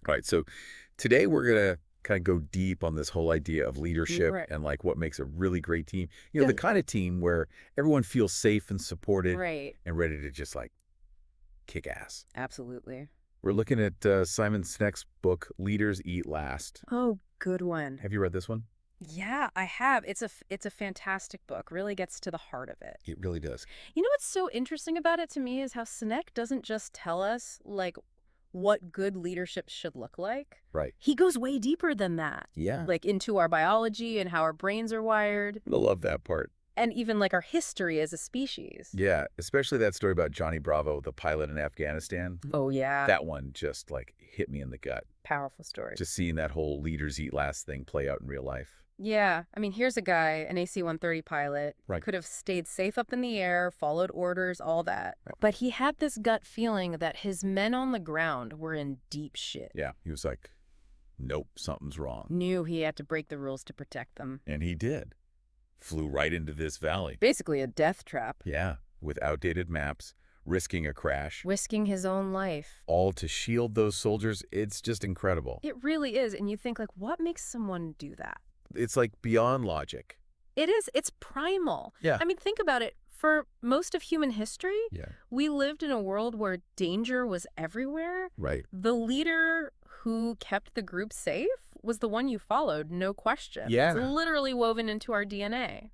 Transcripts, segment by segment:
All right. So today we're going to kind of go deep on this whole idea of leadership Right. and like what makes a really great team. The Good. kind of team where everyone feels safe and supported Right. and ready to just like kick ass. Absolutely. We're looking at Simon Sinek's book, Leaders Eat Last. Oh, good one. Have you read this one? Yeah, I have. It's a fantastic book. Really gets to the heart of it. It really does. You know what's so interesting about it to me is how Sinek doesn't just tell us like what good leadership should look like. Right. He goes way deeper than that. Yeah. Like into our biology and how our brains are wired, I love that part. and even like our history as a species. Yeah, especially that story about Johnny Bravo, the pilot in Afghanistan. Oh yeah. That one just like hit me in the gut. Powerful story. Just seeing that whole leaders eat last thing play out in real life. Yeah, I mean, here's a guy, an AC-130 pilot, Right. could have stayed safe up in the air, followed orders, all that. Right. But he had this gut feeling that his men on the ground were in deep shit. Yeah, he was like, nope, something's wrong. Knew he had to break the rules to protect them. And he did. Flew right into this valley. Basically a death trap. Yeah, with outdated maps, risking a crash, Risking his own life. all to shield those soldiers. It's just incredible. It really is, and you think, like, what makes someone do that? It's like beyond logic. It is. It's primal. Yeah. I mean, think about it. For most of human history, Yeah. we lived in a world where danger was everywhere. Right. The leader who kept the group safe was the one you followed, no question. Yeah. It's literally woven into our DNA.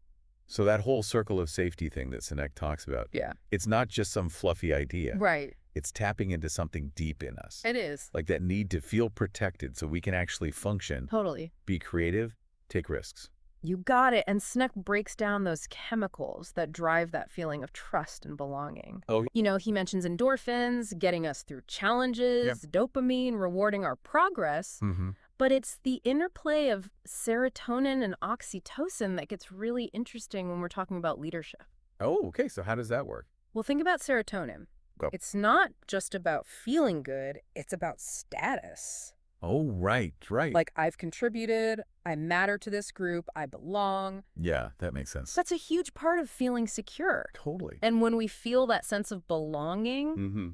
So that whole circle of safety thing that Sinek talks about, Yeah. it's not just some fluffy idea. Right. It's tapping into something deep in us. It is. Like that need to feel protected so we can actually function, Totally. be creative, take risks. You got it. And Sinek breaks down those chemicals that drive that feeling of trust and belonging. Oh. You know, he mentions endorphins, getting us through challenges, dopamine, rewarding our progress. Mm-hmm. But it's the interplay of serotonin and oxytocin that gets really interesting when we're talking about leadership. Oh, okay. So how does that work? Well, think about serotonin. Go. It's not just about feeling good, it's about status. Oh, right. Like, I've contributed, I matter to this group, I belong. Yeah, that makes sense. That's a huge part of feeling secure. Totally. And when we feel that sense of belonging, Mm-hmm.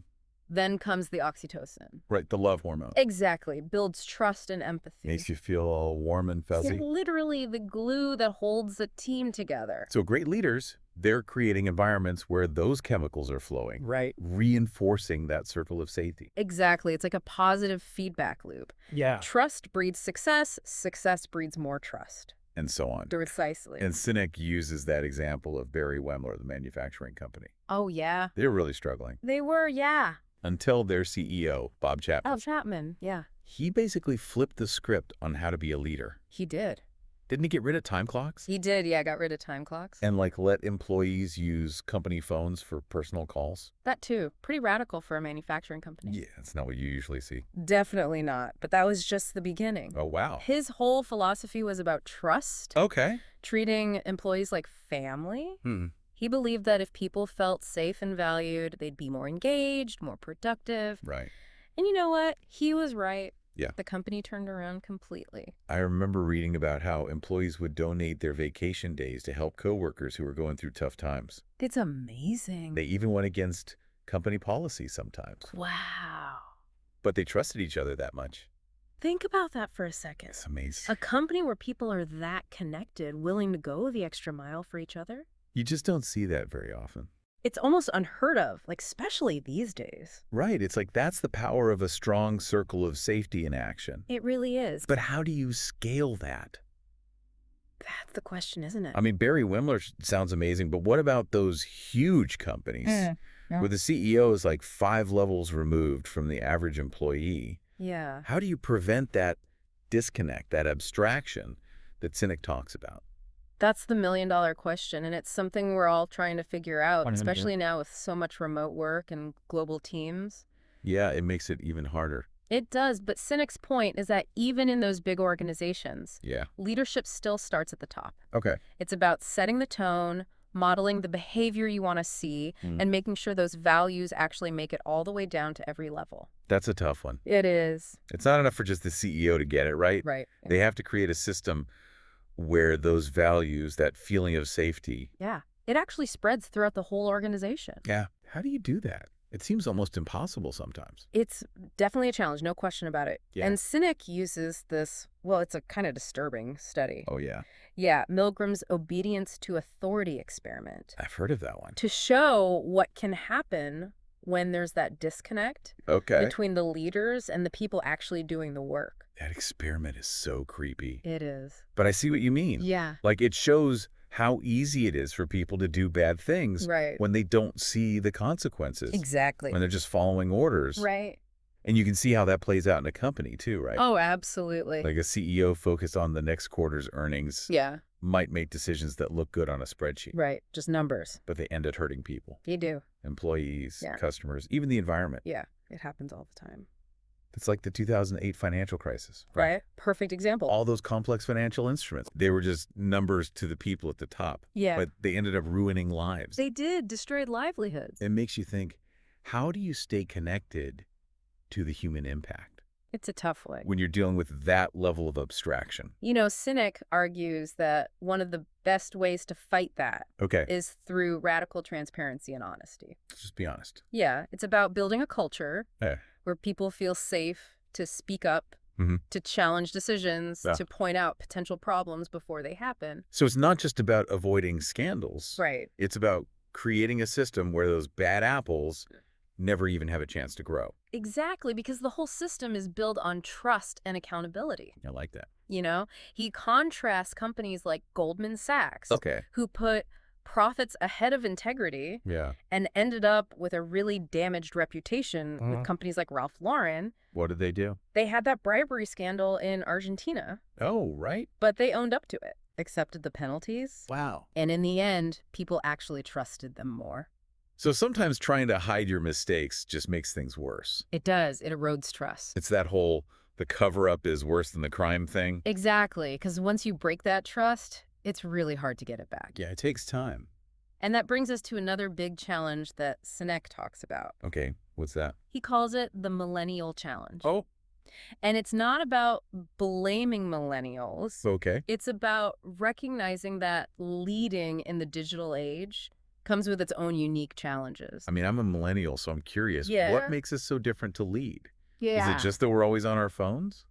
then comes the oxytocin. Right, the love hormone. Exactly. Builds trust and empathy. Makes you feel all warm and fuzzy. It's literally the glue that holds a team together. So great leaders, they're creating environments where those chemicals are flowing. Right. Reinforcing that circle of safety. Exactly. It's like a positive feedback loop. Yeah. Trust breeds success. Success breeds more trust. And so on. Precisely. And Sinek uses that example of Barry Wemler, the manufacturing company. Oh, yeah. They're really struggling. They were, yeah. Until their CEO, Bob Chapman. Oh, Chapman, yeah. He basically flipped the script on how to be a leader. He did. Didn't he get rid of time clocks? He did, yeah, got rid of time clocks. And like let employees use company phones for personal calls? That too. Pretty radical for a manufacturing company. Yeah, that's not what you usually see. Definitely not. But that was just the beginning. Oh, wow. His whole philosophy was about trust, Okay. treating employees like family. Hmm. He believed that if people felt safe and valued, they'd be more engaged, more productive. Right. And you know what? He was right. Yeah. The company turned around completely. I remember reading about how employees would donate their vacation days to help coworkers who were going through tough times. It's amazing. They even went against company policy sometimes. Wow. But they trusted each other that much. Think about that for a second. It's amazing. A company where people are that connected, willing to go the extra mile for each other. You just don't see that very often. It's almost unheard of, like especially these days. Right. It's like that's the power of a strong circle of safety in action. It really is. But how do you scale that? That's the question, isn't it? I mean, Barry Wimler sounds amazing, but what about those huge companies Yeah. where the CEO is like 5 levels removed from the average employee? Yeah. How do you prevent that disconnect, that abstraction that Sinek talks about? That's the million-dollar question, and it's something we're all trying to figure out, 100%. especially now with so much remote work and global teams. Yeah, it makes it even harder. It does, but Sinek's point is that even in those big organizations, Yeah. leadership still starts at the top. Okay. It's about setting the tone, modeling the behavior you want to see, and making sure those values actually make it all the way down to every level. That's a tough one. It is. It's not enough for just the CEO to get it, right? Right. They have to create a system where those values, that feeling of safety. Yeah. It actually spreads throughout the whole organization. Yeah. How do you do that? It seems almost impossible sometimes. It's definitely a challenge, no question about it. Yeah. And Sinek uses this, well, it's a kind of disturbing study. Oh, yeah. Yeah, Milgram's obedience to authority experiment I've heard of that one. to show what can happen when there's that disconnect Okay. between the leaders and the people actually doing the work. That experiment is so creepy. It is. But I see what you mean. Yeah. Like, it shows how easy it is for people to do bad things Right. when they don't see the consequences, Exactly. when they're just following orders. Right. And you can see how that plays out in a company too, right? Oh, absolutely. Like a CEO focused on the next quarter's earnings Yeah. might make decisions that look good on a spreadsheet, Right. Just numbers. but they end up hurting people, You do. employees, Yeah. customers, even the environment. Yeah. It happens all the time. It's like the 2008 financial crisis. Right. Perfect example. All those complex financial instruments, they were just numbers to the people at the top, Yeah. but they ended up ruining lives. They did. Destroyed livelihoods. It makes you think, how do you stay connected to the human impact It's a tough one. when you're dealing with that level of abstraction? You know, Sinek argues that one of the best ways to fight that Okay, is through radical transparency and honesty. just be honest. Yeah, it's about building a culture Yeah. where people feel safe to speak up, Mhm. to challenge decisions, Yeah. to point out potential problems before they happen. So it's not just about avoiding scandals. Right. It's about creating a system where those bad apples never even have a chance to grow. Exactly, because the whole system is built on trust and accountability. I like that. You know, he contrasts companies like Goldman Sachs, Okay. who put profits ahead of integrity Yeah. and ended up with a really damaged reputation with companies like Ralph Lauren. What did they do? They had that bribery scandal in Argentina, Oh, right. but they owned up to it, accepted the penalties, Wow. and in the end, people actually trusted them more. So sometimes trying to hide your mistakes just makes things worse. It does. It erodes trust. It's that whole the cover-up is worse than the crime thing. Exactly, because once you break that trust, it's really hard to get it back. Yeah, it takes time. And that brings us to another big challenge that Sinek talks about. Okay, what's that? He calls it the millennial challenge. Oh, And it's not about blaming millennials. okay. It's about recognizing that leading in the digital age comes with its own unique challenges. I mean, I'm a millennial, so I'm curious. Yeah. What makes us so different to lead? Yeah. Is it just that we're always on our phones?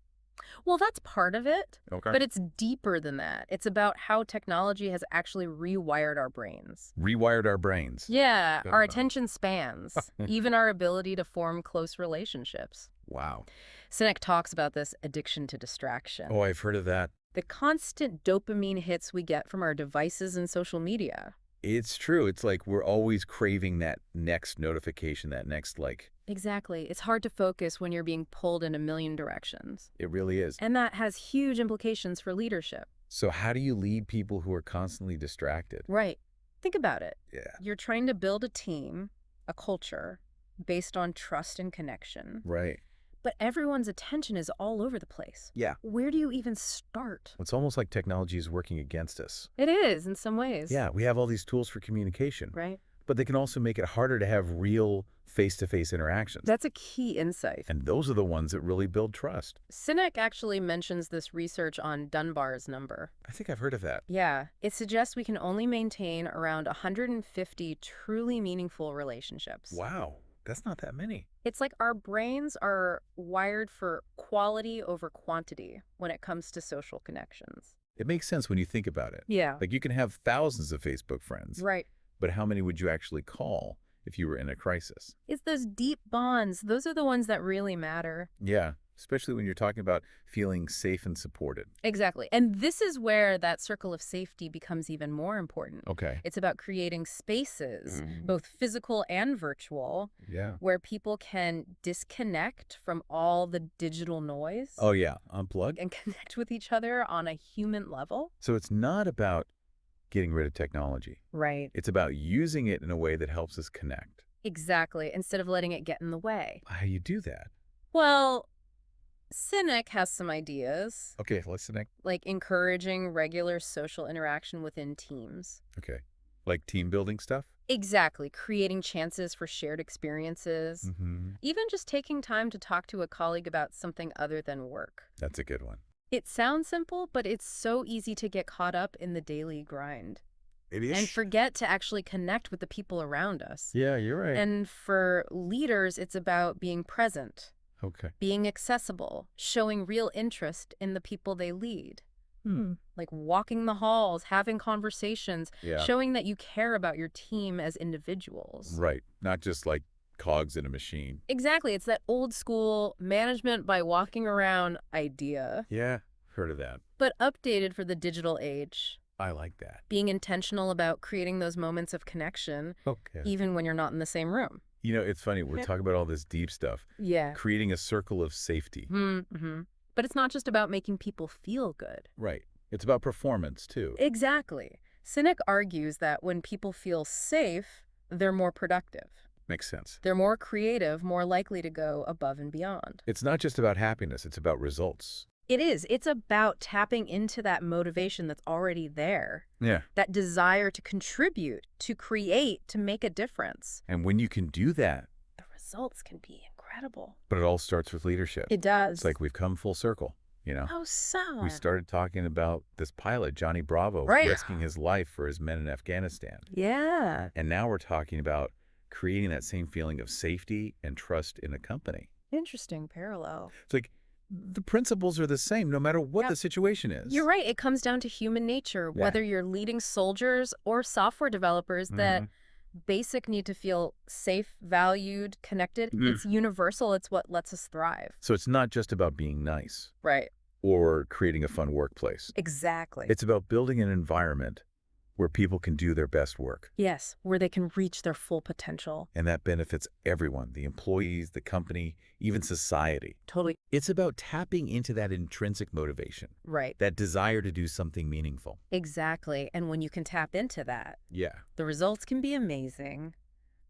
Well, that's part of it, Okay. but it's deeper than that. It's about how technology has actually rewired our brains. Rewired our brains. Yeah, Good our enough. attention spans, even our ability to form close relationships. Wow. Sinek talks about this addiction to distraction. Oh, I've heard of that. The constant dopamine hits we get from our devices and social media. It's true. It's like we're always craving that next notification, that next like. Exactly. It's hard to focus when you're being pulled in a million directions. It really is. And that has huge implications for leadership. So how do you lead people who are constantly distracted? Right. Think about it. Yeah. You're trying to build a team, a culture, based on trust and connection. Right. But everyone's attention is all over the place. Yeah. Where do you even start? It's almost like technology is working against us. It is, in some ways. Yeah, we have all these tools for communication, Right? but they can also make it harder to have real face-to-face interactions. That's a key insight. And those are the ones that really build trust. Sinek actually mentions this research on Dunbar's number. I think I've heard of that. Yeah, it suggests we can only maintain around 150 truly meaningful relationships. Wow, that's not that many. It's like our brains are wired for quality over quantity when it comes to social connections. It makes sense when you think about it. Yeah. Like you can have thousands of Facebook friends, Right. but how many would you actually call if you were in a crisis? It's those deep bonds. Those are the ones that really matter. Yeah, especially when you're talking about feeling safe and supported. Exactly. And this is where that circle of safety becomes even more important. Okay. It's about creating spaces, Mhm. both physical and virtual, Yeah. where people can disconnect from all the digital noise Oh, yeah. Unplug. and connect with each other on a human level. So it's not about getting rid of technology. Right. It's about using it in a way that helps us connect. Exactly. Instead of letting it get in the way. How do you do that? Well, Sinek has some ideas, Okay, listening. like encouraging regular social interaction within teams. Okay. Like team building stuff? Exactly. Creating chances for shared experiences. Mm-hmm. Even just taking time to talk to a colleague about something other than work. That's a good one. It sounds simple, but it's so easy to get caught up in the daily grind. It and is. forget to actually connect with the people around us. Yeah, you're right. And for leaders, it's about being present, Okay. being accessible, showing real interest in the people they lead. Like walking the halls, having conversations, Yeah. showing that you care about your team as individuals. Right. Not just like cogs in a machine. Exactly. It's that old school management by walking around idea, Yeah. Heard of that. but updated for the digital age. I like that. Being intentional about creating those moments of connection, Okay. even when you're not in the same room. You know, it's funny. We're talking about all this deep stuff. Yeah. Creating a circle of safety. Mm-hmm. But it's not just about making people feel good. Right. It's about performance, too. Exactly. Sinek argues that when people feel safe, they're more productive. Makes sense. They're more creative, more likely to go above and beyond. It's not just about happiness. It's about results. It is. It's about tapping into that motivation that's already there, Yeah. that desire to contribute, to create, to make a difference. And when you can do that, The results can be incredible. but it all starts with leadership. It does. It's like we've come full circle, you know? How so? We started talking about this pilot, Johnny Bravo, Right. risking his life for his men in Afghanistan. Yeah. And now we're talking about creating that same feeling of safety and trust in a company. Interesting parallel. It's like the principles are the same no matter what Yeah. the situation is. You're right. It comes down to human nature, Yeah. whether you're leading soldiers or software developers, that basic need to feel safe, valued, connected. Mhm. It's universal. It's what lets us thrive. So it's not just about being nice Right. or creating a fun workplace. Exactly. It's about building an environment where people can do their best work. Yes, where they can reach their full potential. And that benefits everyone, the employees, the company, even society. Totally. It's about tapping into that intrinsic motivation, Right. that desire to do something meaningful. Exactly. And when you can tap into that, Yeah. the results can be amazing,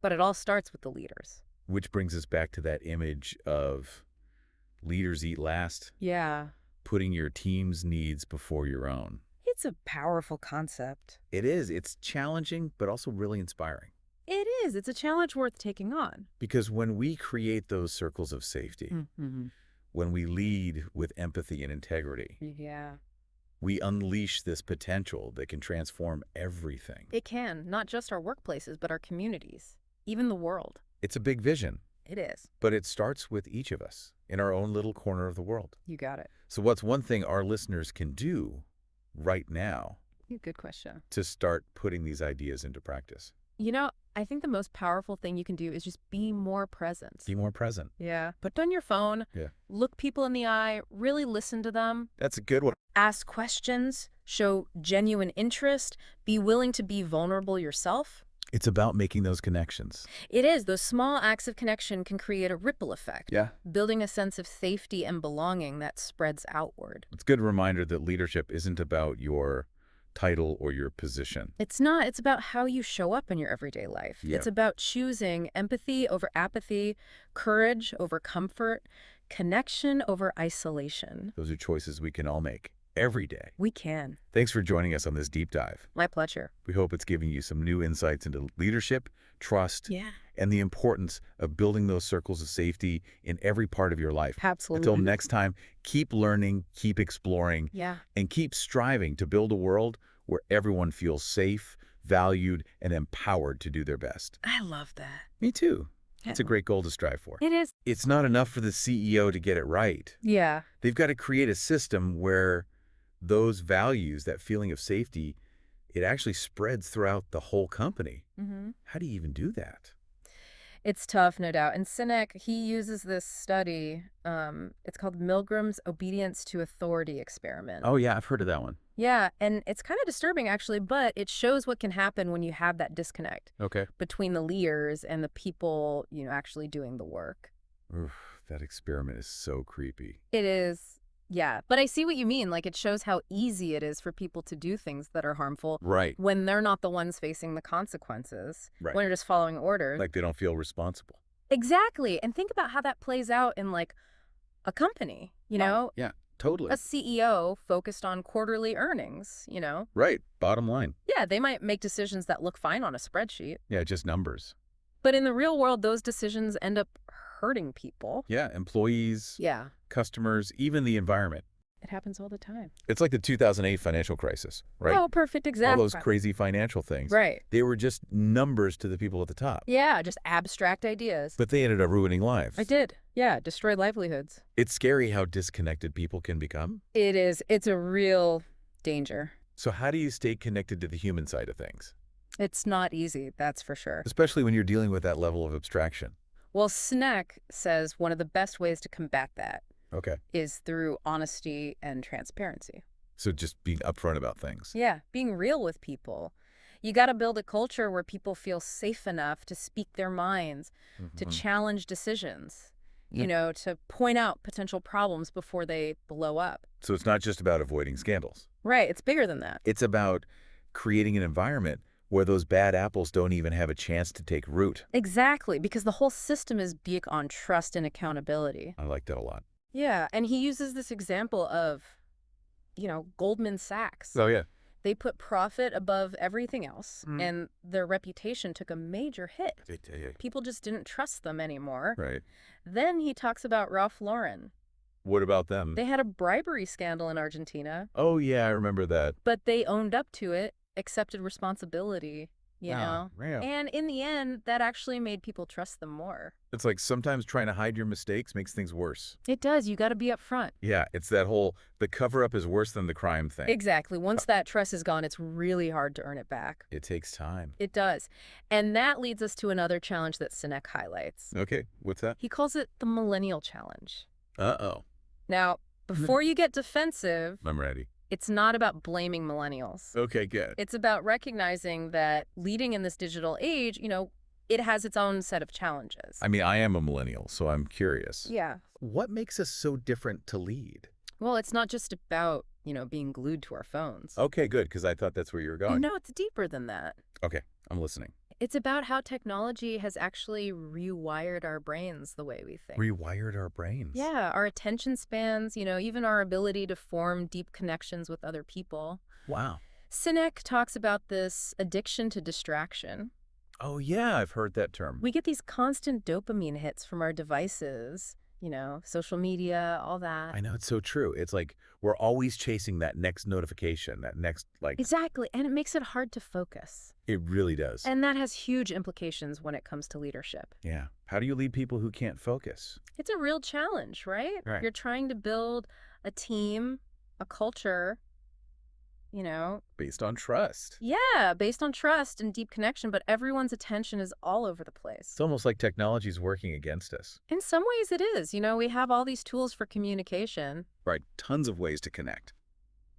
but it all starts with the leaders. Which brings us back to that image of leaders eat last, Yeah. putting your team's needs before your own. It's a powerful concept. It is. It's challenging, but also really inspiring. It is. It's a challenge worth taking on. Because when we create those circles of safety, Mm-hmm. when we lead with empathy and integrity, Yeah. we unleash this potential that can transform everything. It can, not just our workplaces, but our communities, even the world. It's a big vision, It is. but it starts with each of us in our own little corner of the world. You got it. So what's one thing our listeners can do right now Good question. to start putting these ideas into practice? You know, I think the most powerful thing you can do is just be more present. Be more present. Yeah. Put down your phone. Yeah. Look people in the eye. Really listen to them. That's a good one. Ask questions. Show genuine interest. Be willing to be vulnerable yourself. It's about making those connections. It is. Those small acts of connection can create a ripple effect, Yeah. building a sense of safety and belonging that spreads outward. It's a good reminder that leadership isn't about your title or your position. It's not. It's about how you show up in your everyday life. Yeah. It's about choosing empathy over apathy, courage over comfort, connection over isolation. Those are choices we can all make every day. We can. Thanks for joining us on this deep dive. My pleasure. We hope it's giving you some new insights into leadership, trust, Yeah. and the importance of building those circles of safety in every part of your life. Absolutely. Until next time, keep learning, keep exploring, Yeah. and keep striving to build a world where everyone feels safe, valued, and empowered to do their best. I love that. Me too. It's a great goal to strive for. It is. It's not enough for the CEO to get it right. Yeah. They've got to create a system where those values, that feeling of safety, it actually spreads throughout the whole company. Mm-hmm. How do you even do that? It's tough, no doubt. And Sinek, he uses this study. It's called Milgram's Obedience to Authority Experiment. Oh, yeah, I've heard of that one. Yeah, and it's kind of disturbing, actually, but it shows what can happen when you have that disconnect Okay. between the leaders and the people, actually doing the work. Oof, that experiment is so creepy. It is, yeah. But I see what you mean. Like, it shows how easy it is for people to do things that are harmful Right. when they're not the ones facing the consequences, Right. when they're just following orders. Like they don't feel responsible. Exactly. And think about how that plays out in, like, a company, you know? Yeah, totally. A CEO focused on quarterly earnings, Right. Bottom line. Yeah, they might make decisions that look fine on a spreadsheet. Yeah, just numbers. But in the real world, those decisions end up hurting people. Yeah, employees, Yeah. customers, even the environment. It happens all the time. It's like the 2008 financial crisis, right? Oh, perfect All those example. crazy financial things. Right. They were just numbers to the people at the top. Yeah, just abstract ideas. But they ended up ruining lives. I did. Yeah, destroy livelihoods. It's scary how disconnected people can become. It is. It's a real danger. So how do you stay connected to the human side of things? It's not easy, that's for sure. Especially when you're dealing with that level of abstraction. Well, Sinek says one of the best ways to combat that Okay. is through honesty and transparency. So just being upfront about things. Yeah, being real with people. You got to build a culture where people feel safe enough to speak their minds, to Mhm. challenge decisions, Yeah. to point out potential problems before they blow up. So it's not just about avoiding scandals. Right, it's bigger than that. It's about creating an environment where those bad apples don't even have a chance to take root. Exactly, because the whole system is big on trust and accountability. I like that a lot. Yeah, and he uses this example of, Goldman Sachs. Oh, yeah. They put profit above everything else, Mm. and their reputation took a major hit. People just didn't trust them anymore. Right. Then he talks about Ralph Lauren. What about them? They had a bribery scandal in Argentina, Oh, yeah, I remember that. but they owned up to it, accepted responsibility, Ah, yeah. And in the end, that actually made people trust them more. It's like sometimes trying to hide your mistakes makes things worse. It does. You got to be upfront. Yeah, it's that whole the cover-up is worse than the crime thing. Exactly. Once that trust is gone, it's really hard to earn it back. It takes time. It does. And that leads us to another challenge that Sinek highlights. Okay, what's that? He calls it the millennial challenge. Uh-oh. Now, before you get defensive, I'm ready. it's not about blaming millennials. Okay, good. It's about recognizing that leading in this digital age, it has its own set of challenges. I mean, I am a millennial, so I'm curious. Yeah. What makes us so different to lead? Well, it's not just about, being glued to our phones. Okay, good, because I thought that's where you were going. No, it's deeper than that. Okay, I'm listening. It's about how technology has actually rewired our brains the way we think. Rewired our brains. Yeah, our attention spans, even our ability to form deep connections with other people. Wow. Sinek talks about this addiction to distraction. Oh, yeah, I've heard that term. We get these constant dopamine hits from our devices, social media, all that. I know, it's so true. It's like we're always chasing that next notification, that next, Exactly, and it makes it hard to focus. It really does. And that has huge implications when it comes to leadership. Yeah. How do you lead people who can't focus? It's a real challenge, right? Right. You're trying to build a team, a culture, Based on trust. Yeah, based on trust and deep connection, but everyone's attention is all over the place. It's almost like technology's working against us. In some ways it is. We have all these tools for communication, Right. Tons of ways to connect.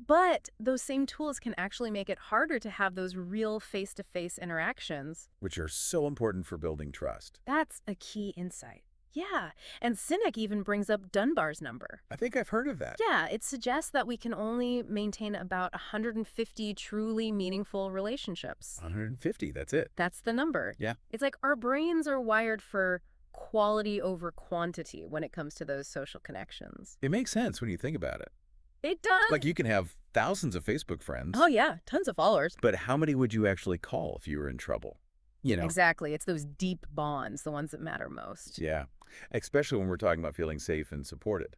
but those same tools can actually make it harder to have those real face-to-face interactions. Which are so important for building trust. That's a key insight. Yeah, and Sinek even brings up Dunbar's number. I think I've heard of that. Yeah, it suggests that we can only maintain about 150 truly meaningful relationships. 150, that's it. That's the number. Yeah. It's like our brains are wired for quality over quantity when it comes to those social connections. It makes sense when you think about it. It does. Like you can have thousands of Facebook friends. Oh, yeah, tons of followers. But how many would you actually call if you were in trouble? Exactly. It's those deep bonds, the ones that matter most. Yeah. Especially when we're talking about feeling safe and supported.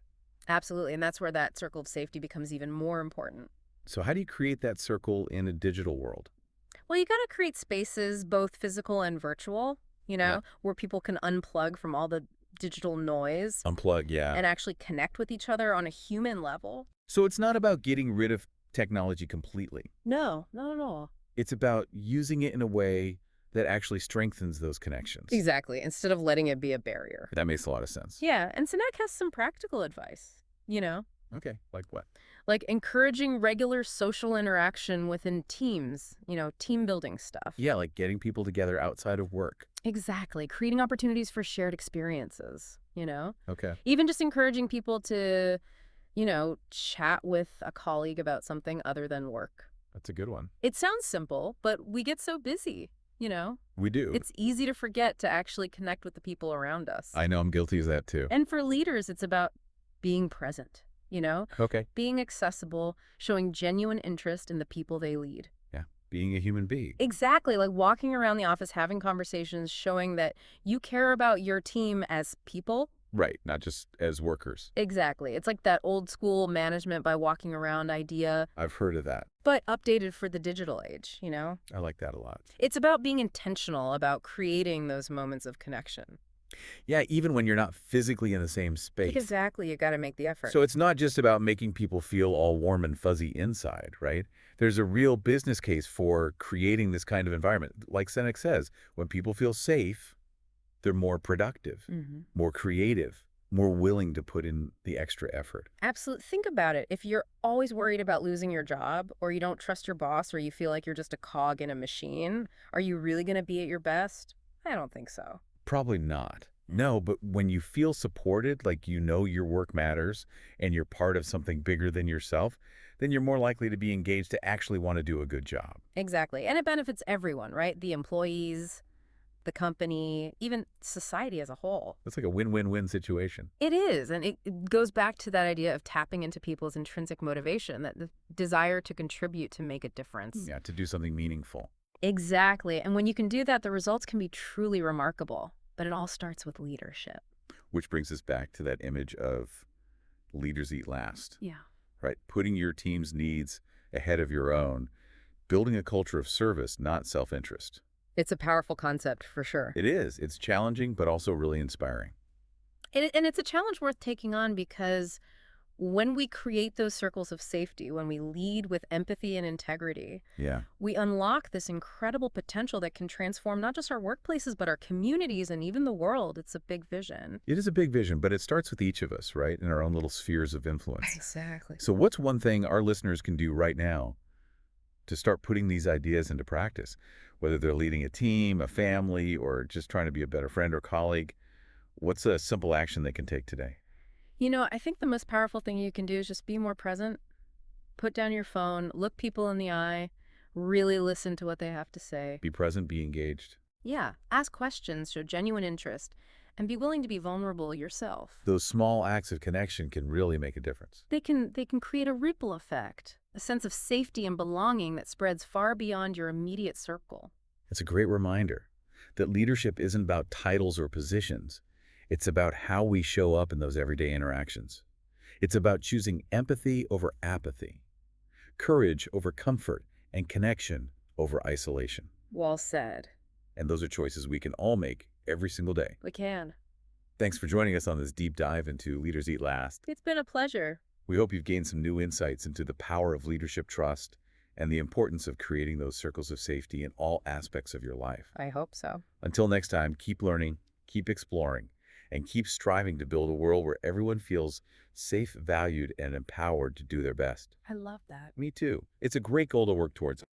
Absolutely. And that's where that circle of safety becomes even more important. So how do you create that circle in a digital world? Well, you got to create spaces, both physical and virtual, Yeah. where people can unplug from all the digital noise Unplug, yeah. and actually connect with each other on a human level. So it's not about getting rid of technology completely. No, not at all. It's about using it in a way that actually strengthens those connections. Exactly. Instead of letting it be a barrier. That makes a lot of sense. Yeah. And Sinek has some practical advice, Okay, like what? like encouraging regular social interaction within teams, team building stuff. Yeah, like getting people together outside of work. Exactly. Creating opportunities for shared experiences, Okay. even just encouraging people to, chat with a colleague about something other than work. That's a good one. It sounds simple, but we get so busy, We do. It's easy to forget to actually connect with the people around us. I know I'm guilty of that too. And for leaders, it's about being present, Okay. being accessible, showing genuine interest in the people they lead. Yeah. Being a human being. Exactly, like walking around the office, having conversations, showing that you care about your team as people, Right, not just as workers. Exactly. It's like that old school management by walking around idea, I've heard of that. but updated for the digital age, you know? I like that a lot. It's about being intentional about creating those moments of connection. Yeah, even when you're not physically in the same space. Exactly. You got to make the effort. So it's not just about making people feel all warm and fuzzy inside, right? There's a real business case for creating this kind of environment. Like Sinek says, when people feel safe, they're more productive, Hmm. more creative, more willing to put in the extra effort. Absolutely. Think about it. If you're always worried about losing your job, or you don't trust your boss, or you feel like you're just a cog in a machine, are you really going to be at your best? I don't think so. Probably not. No, but when you feel supported, like you know your work matters and you're part of something bigger than yourself, then you're more likely to be engaged to actually want to do a good job. Exactly. And it benefits everyone, right? The employees, the company, even society as a whole. It's like a win-win-win situation. It is. And it goes back to that idea of tapping into people's intrinsic motivation, that the desire to contribute to make a difference. Yeah, to do something meaningful. Exactly. And when you can do that, the results can be truly remarkable. But it all starts with leadership. Which brings us back to that image of leaders eat last, Yeah. right? Putting your team's needs ahead of your own, building a culture of service, not self-interest. It's a powerful concept for sure. It is. It's challenging, but also really inspiring. And it's a challenge worth taking on because when we create those circles of safety, when we lead with empathy and integrity, Yeah. we unlock this incredible potential that can transform not just our workplaces, but our communities and even the world. It's a big vision. It is a big vision, but it starts with each of us, right? In our own little spheres of influence. Exactly. So what's one thing our listeners can do right now to start putting these ideas into practice? Whether they're leading a team, a family, or just trying to be a better friend or colleague, what's a simple action they can take today? You know, I think the most powerful thing you can do is just be more present. Put down your phone, look people in the eye, really listen to what they have to say. Be present, be engaged. Yeah, ask questions, show genuine interest, and be willing to be vulnerable yourself. Those small acts of connection can really make a difference. They can create a ripple effect, a sense of safety and belonging that spreads far beyond your immediate circle. It's a great reminder that leadership isn't about titles or positions. It's about how we show up in those everyday interactions. It's about choosing empathy over apathy, courage over comfort, and connection over isolation. Well said. And those are choices we can all make every single day. We can. Thanks for joining us on this deep dive into Leaders Eat Last. It's been a pleasure. We hope you've gained some new insights into the power of leadership trust and the importance of creating those circles of safety in all aspects of your life. I hope so. Until next time, keep learning, keep exploring, and keep striving to build a world where everyone feels safe, valued, and empowered to do their best. I love that. Me too. It's a great goal to work towards.